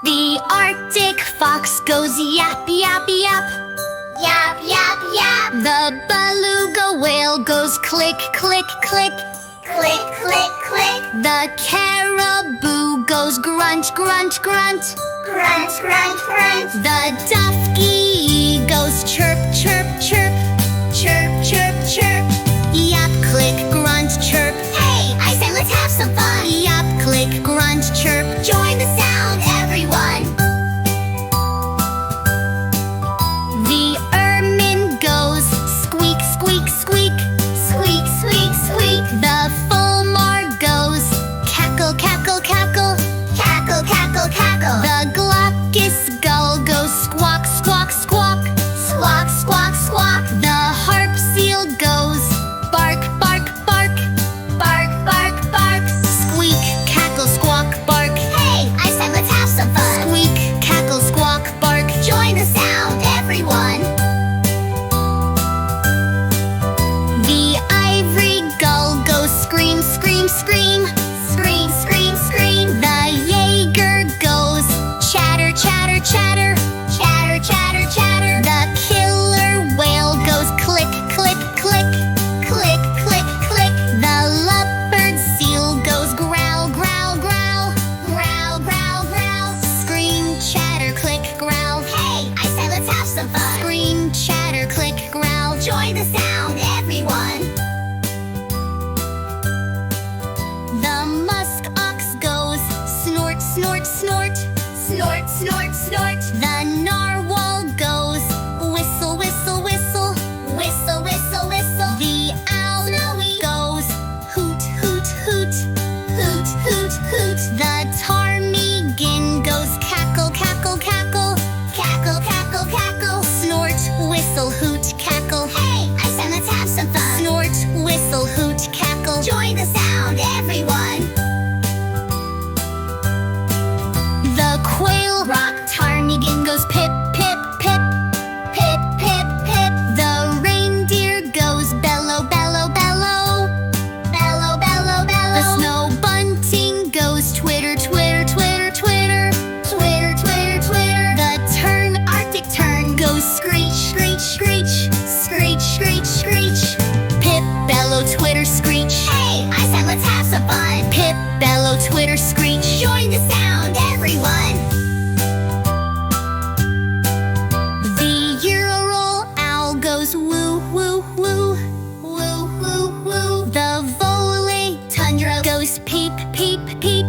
The Arctic fox goes yap, yap, yap. Yap, yap, yap. The beluga whale goes click, click, click. Click, click, click. The caribou goes grunt, grunt, grunt. Grunt, grunt, grunt. The Dovekie goes chirp, chirp, chirp. Chirp, chirp, chirp. Yap, click, grunt, chirp. Hey, I said let's have some fun. Yap, click, grunt, chirp. Join the sound, everyone. The Ermine goes squeak, squeak, squeak. Squeak, squeak, squeak. The fulmar goes cackle, cackle, cackle. Cackle, cackle, cackle. The Glaucous gull goes squawk, squawk, squawk. Squawk, squawk, squawk. The harp seal goes bark, bark, bark. Bark, bark, bark. Squeak, cackle, squawk, bark. Hey, I said let's have some fun. Squeak, cackle, squawk, bark. Join the sound, everyone. The ivory gull goes scream, scream, scream. Scream, scream, scream. The Jaeger goes chatter, chatter, chatter. Chatter, chatter, chatter. The killer whale goes click, click, click. Click, click, click. The leopard seal goes growl, growl, growl. Growl, growl, growl. Scream, chatter, click, growl. Hey, I said let's have some fun. Scream, chatter, click, growl. Join the sound, everyone. The musk ox goes snort, snort, snort. Snort, snort, snort. The narwhal goes whistle, whistle, whistle. Whistle, whistle, whistle. The owl goes hoot, hoot, hoot. Hoot, hoot, hoot. The ptarmigan goes cackle, cackle, cackle. Cackle, cackle, cackle. Snort, whistle, hoot, cackle. Hey, I said let's have some fun. Snort, whistle, hoot, cackle. Join the sound, everyone. The quail rock ptarmigan goes pip, pip, pip. Pip, pip, pip. The reindeer goes bellow, bellow, bellow. Bellow, bellow, bellow. The snow bunting goes twitter, twitter, twitter, twitter. Twitter, twitter, twitter. The tern, Arctic tern goes screech, screech, screech. Screech, screech, screech. Pip, bellow, twitter, screech. Hey, I said let's have some fun. Pip, bellow, twitter, screech. Join the sound, everyone. The Ural owl goes woo, woo, woo. Woo, woo, woo. The Volate tundra goes peep, peep, peep.